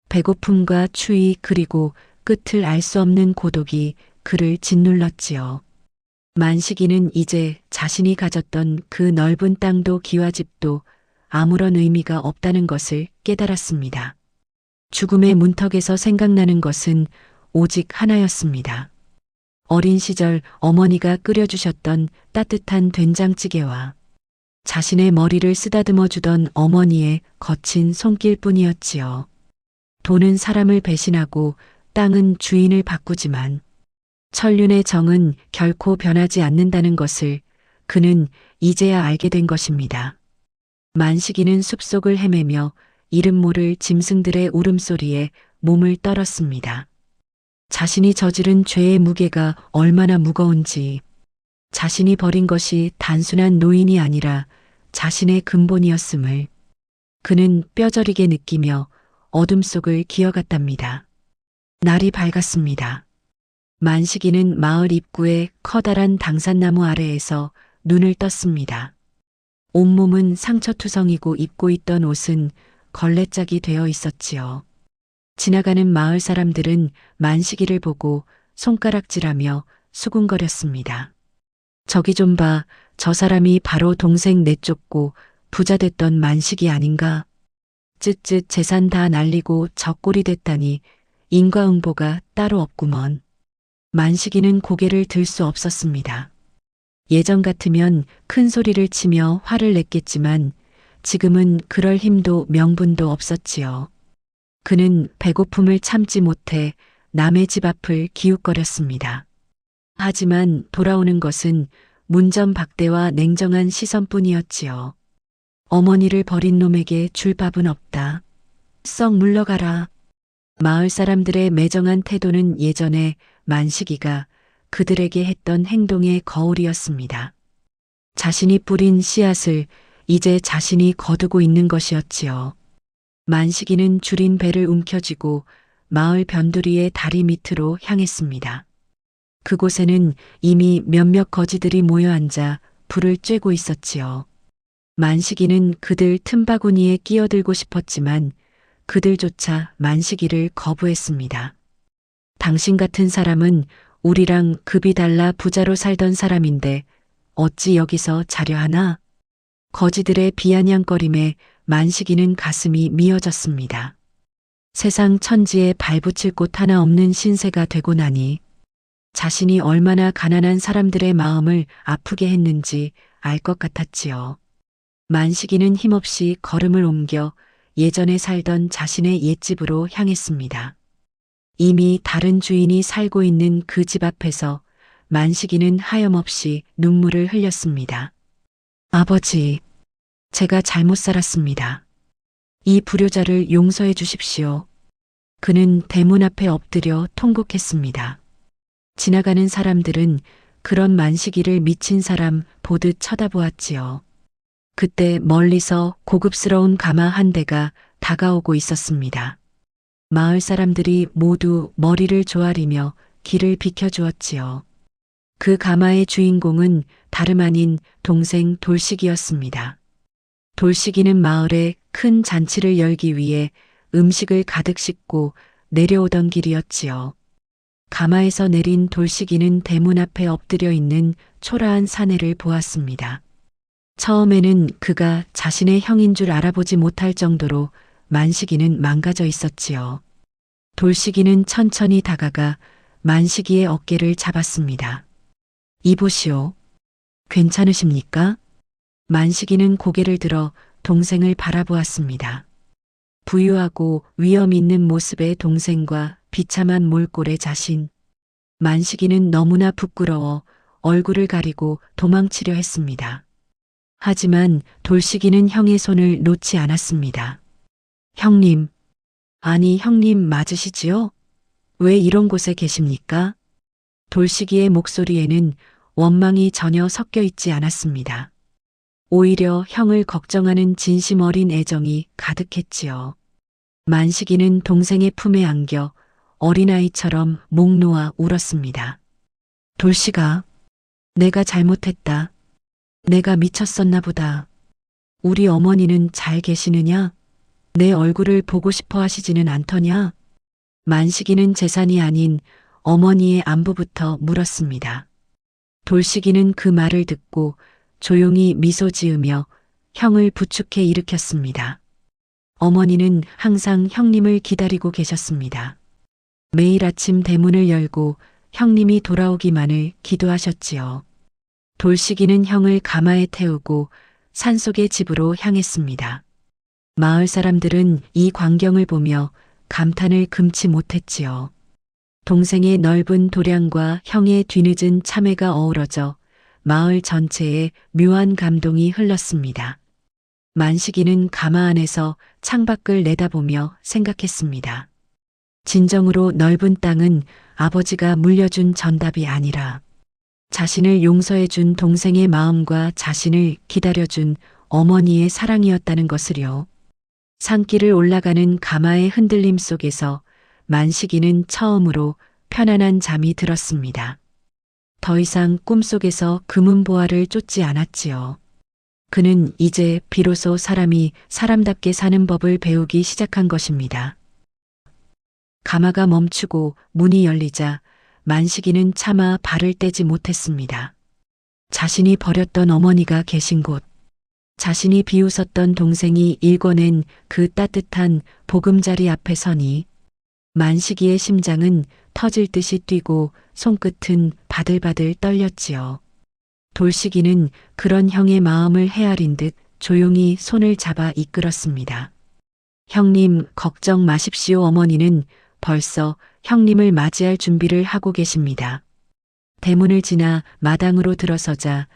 배고픔과 추위 그리고 끝을 알 수 없는 고독이 그를 짓눌렀지요. 만식이는 이제 자신이 가졌던 그 넓은 땅도 기와집도 아무런 의미가 없다는 것을 깨달았습니다. 죽음의 문턱에서 생각나는 것은 오직 하나였습니다. 어린 시절 어머니가 끓여주셨던 따뜻한 된장찌개와 자신의 머리를 쓰다듬어 주던 어머니의 거친 손길뿐이었지요. 돈은 사람을 배신하고 땅은 주인을 바꾸지만 천륜의 정은 결코 변하지 않는다는 것을 그는 이제야 알게 된 것입니다. 만식이는 숲속을 헤매며 이름 모를 짐승들의 울음소리에 몸을 떨었습니다. 자신이 저지른 죄의 무게가 얼마나 무거운지, 자신이 버린 것이 단순한 노인이 아니라 자신의 근본이었음을 그는 뼈저리게 느끼며 어둠 속을 기어갔답니다. 날이 밝았습니다. 만식이는 마을 입구의 커다란 당산나무 아래에서 눈을 떴습니다. 온몸은 상처투성이고 입고 있던 옷은 걸레짝이 되어 있었지요. 지나가는 마을 사람들은 만식이를 보고 손가락질하며 수군거렸습니다. 저기 좀 봐, 저 사람이 바로 동생 내쫓고 부자 됐던 만식이 아닌가? 쯧쯧 재산 다 날리고 적골이 됐다니 인과응보가 따로 없구먼. 만식이는 고개를 들 수 없었습니다. 예전 같으면 큰 소리를 치며 화를 냈겠지만 지금은 그럴 힘도 명분도 없었지요. 그는 배고픔을 참지 못해 남의 집 앞을 기웃거렸습니다. 하지만 돌아오는 것은 문전박대와 냉정한 시선뿐이었지요. 어머니를 버린 놈에게 줄 밥은 없다. 썩 물러가라. 마을 사람들의 매정한 태도는 예전에 만식이가 그들에게 했던 행동의 거울이었습니다. 자신이 뿌린 씨앗을 이제 자신이 거두고 있는 것이었지요. 만식이는 줄인 배를 움켜쥐고 마을 변두리의 다리 밑으로 향했습니다. 그곳에는 이미 몇몇 거지들이 모여 앉아 불을 쬐고 있었지요. 만식이는 그들 틈바구니에 끼어들고 싶었지만 그들조차 만식이를 거부했습니다. 당신 같은 사람은 우리랑 급이 달라 부자로 살던 사람인데 어찌 여기서 자려 하나? 거지들의 비아냥거림에 만식이는 가슴이 미어졌습니다. 세상 천지에 발붙일 곳 하나 없는 신세가 되고 나니 자신이 얼마나 가난한 사람들의 마음을 아프게 했는지 알 것 같았지요. 만식이는 힘없이 걸음을 옮겨 예전에 살던 자신의 옛집으로 향했습니다. 이미 다른 주인이 살고 있는 그 집 앞에서 만식이는 하염없이 눈물을 흘렸습니다. 아버지, 제가 잘못 살았습니다. 이 불효자를 용서해 주십시오. 그는 대문 앞에 엎드려 통곡했습니다. 지나가는 사람들은 그런 만식이를 미친 사람 보듯 쳐다보았지요. 그때 멀리서 고급스러운 가마 한 대가 다가오고 있었습니다. 마을 사람들이 모두 머리를 조아리며 길을 비켜주었지요. 그 가마의 주인공은 다름 아닌 동생 돌식이었습니다. 돌식이는 마을에 큰 잔치를 열기 위해 음식을 가득 싣고 내려오던 길이었지요. 가마에서 내린 돌식이는 대문 앞에 엎드려 있는 초라한 사내를 보았습니다. 처음에는 그가 자신의 형인 줄 알아보지 못할 정도로 만식이는 망가져 있었지요. 돌식이는 천천히 다가가 만식이의 어깨를 잡았습니다. 이보시오. 괜찮으십니까? 만식이는 고개를 들어 동생을 바라보았습니다. 부유하고 위험 있는 모습의 동생과 비참한 몰골의 자신. 만식이는 너무나 부끄러워 얼굴을 가리고 도망치려 했습니다. 하지만 돌식이는 형의 손을 놓지 않았습니다. 형님, 아니 형님 맞으시지요? 왜 이런 곳에 계십니까? 돌식이의 목소리에는 원망이 전혀 섞여 있지 않았습니다. 오히려 형을 걱정하는 진심 어린 애정이 가득했지요. 만식이는 동생의 품에 안겨 어린아이처럼 목 놓아 울었습니다. 돌식아, 내가 잘못했다. 내가 미쳤었나 보다. 우리 어머니는 잘 계시느냐? 내 얼굴을 보고 싶어 하시지는 않더냐? 만식이는 재산이 아닌 어머니의 안부부터 물었습니다. 돌식이는 그 말을 듣고 조용히 미소 지으며 형을 부축해 일으켰습니다. 어머니는 항상 형님을 기다리고 계셨습니다. 매일 아침 대문을 열고 형님이 돌아오기만을 기도하셨지요. 돌식이는 형을 가마에 태우고 산속의 집으로 향했습니다. 마을 사람들은 이 광경을 보며 감탄을 금치 못했지요. 동생의 넓은 도량과 형의 뒤늦은 참회가 어우러져 마을 전체에 묘한 감동이 흘렀습니다. 만식이는 가마 안에서 창밖을 내다보며 생각했습니다. 진정으로 넓은 땅은 아버지가 물려준 전답이 아니라 자신을 용서해준 동생의 마음과 자신을 기다려준 어머니의 사랑이었다는 것을요. 산길을 올라가는 가마의 흔들림 속에서 만식이는 처음으로 편안한 잠이 들었습니다. 더 이상 꿈속에서 금은보화를 쫓지 않았지요. 그는 이제 비로소 사람이 사람답게 사는 법을 배우기 시작한 것입니다. 가마가 멈추고 문이 열리자 만식이는 차마 발을 떼지 못했습니다. 자신이 버렸던 어머니가 계신 곳, 자신이 비웃었던 동생이 일궈낸 그 따뜻한 보금자리 앞에 서니 만식이의 심장은 터질 듯이 뛰고 손끝은 바들바들 떨렸지요. 돌식이는 그런 형의 마음을 헤아린 듯 조용히 손을 잡아 이끌었습니다. 형님, 걱정 마십시오. 어머니는 벌써 형님을 맞이할 준비를 하고 계십니다. 대문을 지나 마당으로 들어서자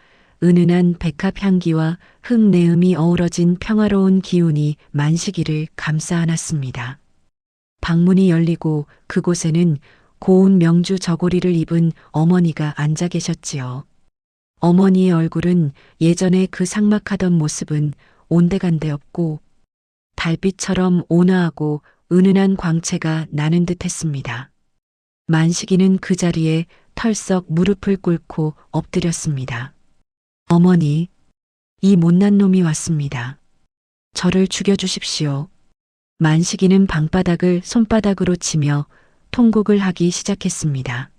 은은한 백합 향기와 흙내음이 어우러진 평화로운 기운이 만식이를 감싸 안았습니다. 방문이 열리고 그곳에는 고운 명주 저고리를 입은 어머니가 앉아 계셨지요. 어머니의 얼굴은 예전에 그 삭막하던 모습은 온데간데 없고 달빛처럼 온화하고 은은한 광채가 나는 듯 했습니다. 만식이는 그 자리에 털썩 무릎을 꿇고 엎드렸습니다. 어머니, 이 못난 놈이 왔습니다. 저를 죽여주십시오. 만식이는 방바닥을 손바닥으로 치며 통곡을 하기 시작했습니다.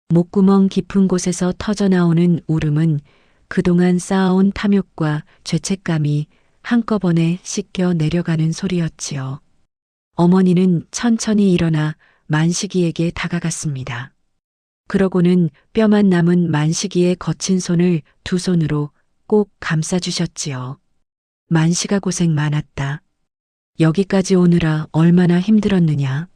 목구멍 깊은 곳에서 터져나오는 울음은 그동안 쌓아온 탐욕과 죄책감이 한꺼번에 씻겨 내려가는 소리였지요. 어머니는 천천히 일어나 만식이에게 다가갔습니다. 그러고는 뼈만 남은 만식이의 거친 손을 두 손으로 꼭 감싸주셨지요. 만식아 고생 많았다. 여기까지 오느라 얼마나 힘들었느냐.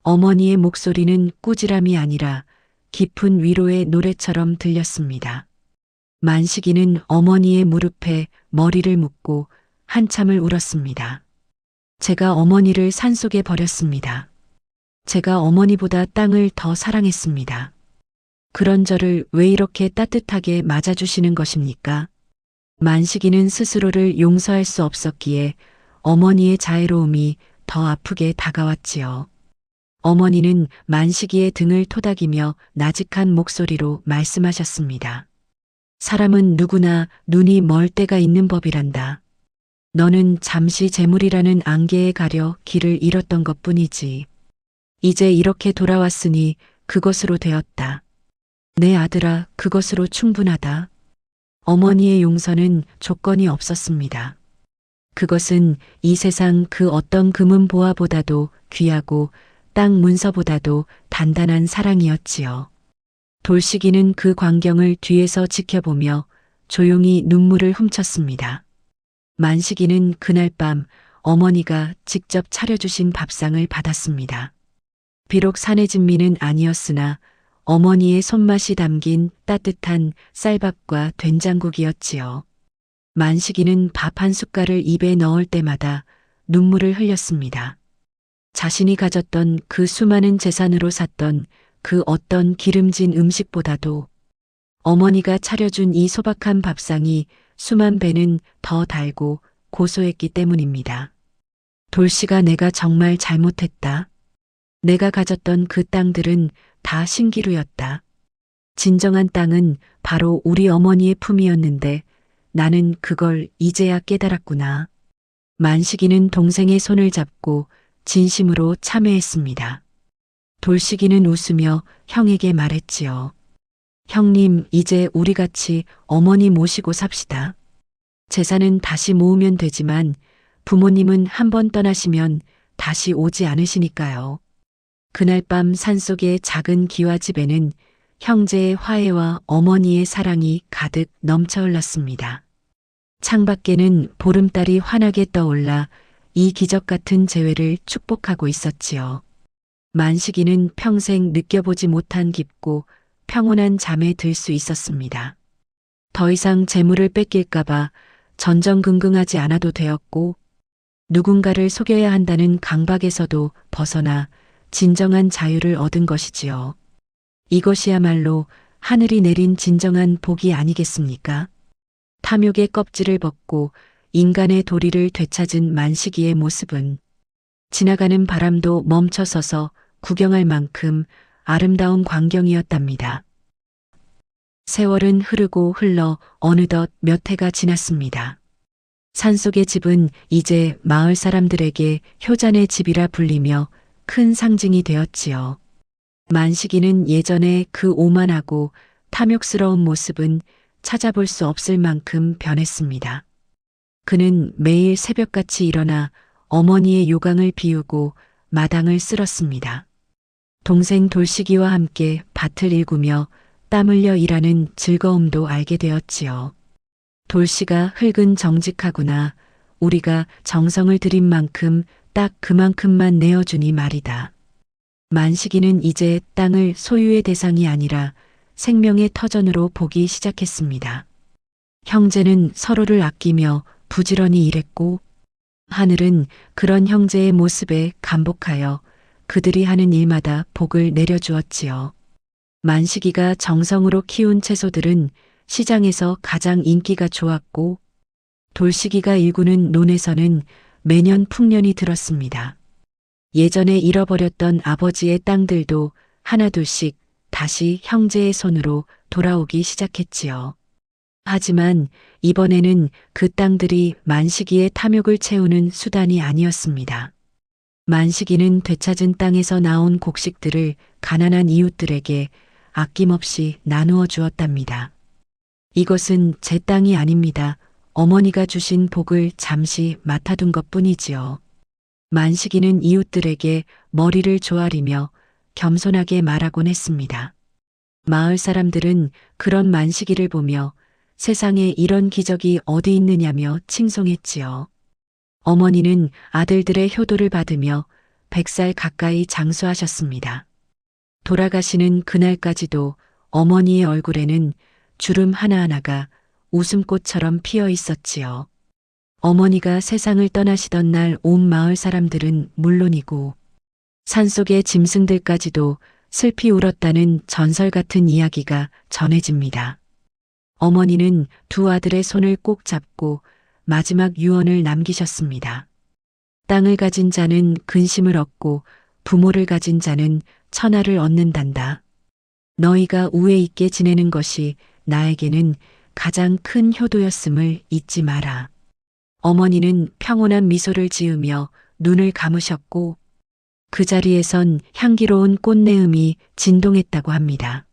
어머니의 목소리는 꾸지람이 아니라 깊은 위로의 노래처럼 들렸습니다. 만식이는 어머니의 무릎에 머리를 묻고 한참을 울었습니다. 제가 어머니를 산속에 버렸습니다. 제가 어머니보다 땅을 더 사랑했습니다. 그런 저를 왜 이렇게 따뜻하게 맞아주시는 것입니까? 만식이는 스스로를 용서할 수 없었기에 어머니의 자애로움이 더 아프게 다가왔지요. 어머니는 만식이의 등을 토닥이며 나직한 목소리로 말씀하셨습니다. 사람은 누구나 눈이 멀 때가 있는 법이란다. 너는 잠시 재물이라는 안개에 가려 길을 잃었던 것뿐이지. 이제 이렇게 돌아왔으니 그것으로 되었다. 내 아들아, 그것으로 충분하다. 어머니의 용서는 조건이 없었습니다. 그것은 이 세상 그 어떤 금은 보화보다도 귀하고 땅 문서보다도 단단한 사랑이었지요. 돌식이는 그 광경을 뒤에서 지켜보며 조용히 눈물을 훔쳤습니다. 만식이는 그날 밤 어머니가 직접 차려주신 밥상을 받았습니다. 비록 산해진미는 아니었으나 어머니의 손맛이 담긴 따뜻한 쌀밥과 된장국이었지요. 만식이는 밥 한 숟갈을 입에 넣을 때마다 눈물을 흘렸습니다. 자신이 가졌던 그 수많은 재산으로 샀던 그 어떤 기름진 음식보다도 어머니가 차려준 이 소박한 밥상이 수만 배는 더 달고 고소했기 때문입니다. 돌씨가 내가 정말 잘못했다. 내가 가졌던 그 땅들은 다 신기루였다. 진정한 땅은 바로 우리 어머니의 품이었는데 나는 그걸 이제야 깨달았구나. 만식이는 동생의 손을 잡고 진심으로 참회했습니다. 돌식이는 웃으며 형에게 말했지요. 형님, 이제 우리 같이 어머니 모시고 삽시다. 재산은 다시 모으면 되지만 부모님은 한 번 떠나시면 다시 오지 않으시니까요. 그날 밤 산속의 작은 기와집에는 형제의 화해와 어머니의 사랑이 가득 넘쳐 흘렀습니다. 창밖에는 보름달이 환하게 떠올라 이 기적 같은 재회를 축복하고 있었지요. 만식이는 평생 느껴보지 못한 깊고 평온한 잠에 들 수 있었습니다. 더 이상 재물을 뺏길까봐 전전긍긍하지 않아도 되었고 누군가를 속여야 한다는 강박에서도 벗어나 진정한 자유를 얻은 것이지요. 이것이야말로 하늘이 내린 진정한 복이 아니겠습니까? 탐욕의 껍질을 벗고 인간의 도리를 되찾은 만식이의 모습은 지나가는 바람도 멈춰서서 구경할 만큼 아름다운 광경이었답니다. 세월은 흐르고 흘러 어느덧 몇 해가 지났습니다. 산속의 집은 이제 마을 사람들에게 효자네 집이라 불리며 큰 상징이 되었지요. 만식이는 예전에 그 오만하고 탐욕스러운 모습은 찾아볼 수 없을 만큼 변했습니다. 그는 매일 새벽같이 일어나 어머니의 요강을 비우고 마당을 쓸었습니다. 동생 돌식이와 함께 밭을 일구며 땀 흘려 일하는 즐거움도 알게 되었지요. 돌씨가 흙은 정직하구나. 우리가 정성을 들인 만큼 딱 그만큼만 내어주니 말이다. 만식이는 이제 땅을 소유의 대상이 아니라 생명의 터전으로 보기 시작했습니다. 형제는 서로를 아끼며 부지런히 일했고 하늘은 그런 형제의 모습에 감복하여 그들이 하는 일마다 복을 내려주었지요. 만식이가 정성으로 키운 채소들은 시장에서 가장 인기가 좋았고 돌식이가 일구는 논에서는 매년 풍년이 들었습니다. 예전에 잃어버렸던 아버지의 땅들도 하나둘씩 다시 형제의 손으로 돌아오기 시작했지요. 하지만 이번에는 그 땅들이 만식이의 탐욕을 채우는 수단이 아니었습니다. 만식이는 되찾은 땅에서 나온 곡식들을 가난한 이웃들에게 아낌없이 나누어 주었답니다. 이것은 제 땅이 아닙니다. 어머니가 주신 복을 잠시 맡아둔 것뿐이지요. 만식이는 이웃들에게 머리를 조아리며 겸손하게 말하곤 했습니다. 마을 사람들은 그런 만식이를 보며 세상에 이런 기적이 어디 있느냐며 칭송했지요. 어머니는 아들들의 효도를 받으며 100살 가까이 장수하셨습니다. 돌아가시는 그날까지도 어머니의 얼굴에는 주름 하나하나가 웃음꽃처럼 피어 있었지요. 어머니가 세상을 떠나시던 날 온 마을 사람들은 물론이고 산속의 짐승들까지도 슬피 울었다는 전설 같은 이야기가 전해집니다. 어머니는 두 아들의 손을 꼭 잡고 마지막 유언을 남기셨습니다. 땅을 가진 자는 근심을 얻고 부모를 가진 자는 천하를 얻는단다. 너희가 우애 있게 지내는 것이 나에게는 가장 큰 효도였음을 잊지 마라. 어머니는 평온한 미소를 지으며 눈을 감으셨고 그 자리에선 향기로운 꽃내음이 진동했다고 합니다.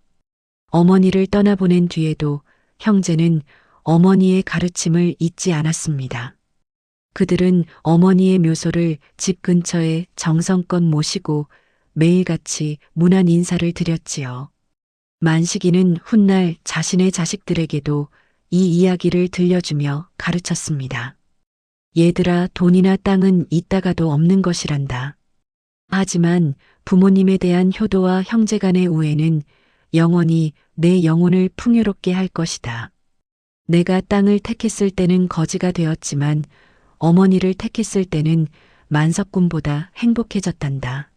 어머니를 떠나보낸 뒤에도 형제는 어머니의 가르침을 잊지 않았습니다. 그들은 어머니의 묘소를 집 근처에 정성껏 모시고 매일같이 문안 인사를 드렸지요. 만식이는 훗날 자신의 자식들에게도 이 이야기를 들려주며 가르쳤습니다. 얘들아, 돈이나 땅은 있다가도 없는 것이란다. 하지만 부모님에 대한 효도와 형제 간의 우애는 영원히 내 영혼을 풍요롭게 할 것이다. 내가 땅을 택했을 때는 거지가 되었지만 어머니를 택했을 때는 만석군보다 행복해졌단다.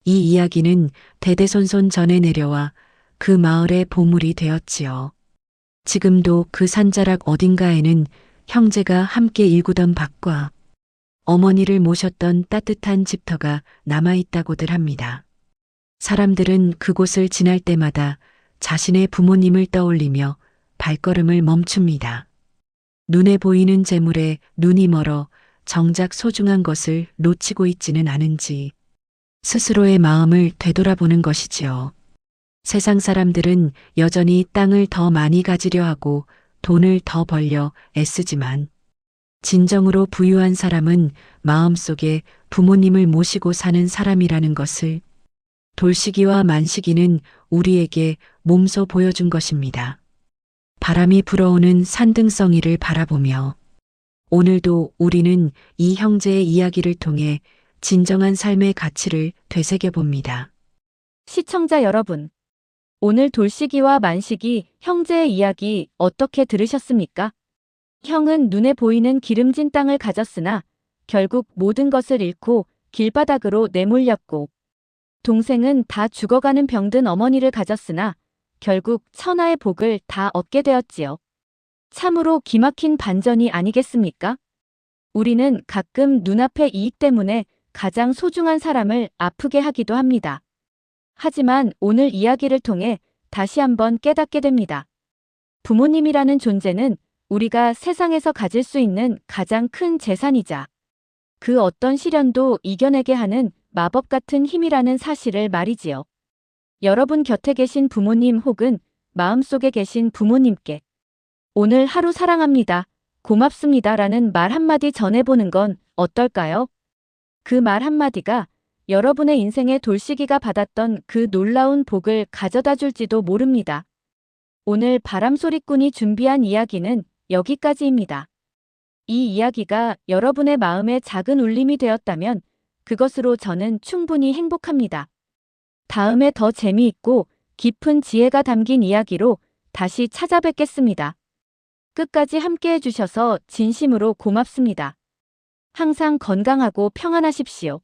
이 이야기는 대대손손 전해 내려와 그 마을의 보물이 되었지요. 지금도 그 산자락 어딘가에는 형제가 함께 일구던 밭과 어머니를 모셨던 따뜻한 집터가 남아있다고들 합니다. 사람들은 그곳을 지날 때마다 자신의 부모님을 떠올리며 발걸음을 멈춥니다. 눈에 보이는 재물에 눈이 멀어 정작 소중한 것을 놓치고 있지는 않은지 스스로의 마음을 되돌아보는 것이지요. 세상 사람들은 여전히 땅을 더 많이 가지려 하고 돈을 더 벌려 애쓰지만 진정으로 부유한 사람은 마음속에 부모님을 모시고 사는 사람이라는 것을 돌시기와 만시기는 우리에게 몸소 보여준 것입니다. 바람이 불어오는 산등성이를 바라보며 오늘도 우리는 이 형제의 이야기를 통해 진정한 삶의 가치를 되새겨 봅니다. 시청자 여러분, 오늘 돌시기와 만시기 형제의 이야기 어떻게 들으셨습니까? 형은 눈에 보이는 기름진 땅을 가졌으나 결국 모든 것을 잃고 길바닥으로 내몰렸고, 동생은 다 죽어가는 병든 어머니를 가졌으나 결국 천하의 복을 다 얻게 되었지요. 참으로 기막힌 반전이 아니겠습니까? 우리는 가끔 눈앞의 이익 때문에 가장 소중한 사람을 아프게 하기도 합니다. 하지만 오늘 이야기를 통해 다시 한번 깨닫게 됩니다. 부모님이라는 존재는 우리가 세상에서 가질 수 있는 가장 큰 재산이자 그 어떤 시련도 이겨내게 하는 마법 같은 힘이라는 사실을 말이지요. 여러분 곁에 계신 부모님 혹은 마음속에 계신 부모님께 오늘 하루 사랑합니다, 고맙습니다 라는 말 한마디 전해보는 건 어떨까요? 그 말 한마디가 여러분의 인생의 돌시기가 받았던 그 놀라운 복을 가져다 줄지도 모릅니다. 오늘 바람소리꾼이 준비한 이야기는 여기까지입니다. 이 이야기가 여러분의 마음에 작은 울림이 되었다면 그것으로 저는 충분히 행복합니다. 다음에 더 재미있고 깊은 지혜가 담긴 이야기로 다시 찾아뵙겠습니다. 끝까지 함께 해주셔서 진심으로 고맙습니다. 항상 건강하고 평안하십시오.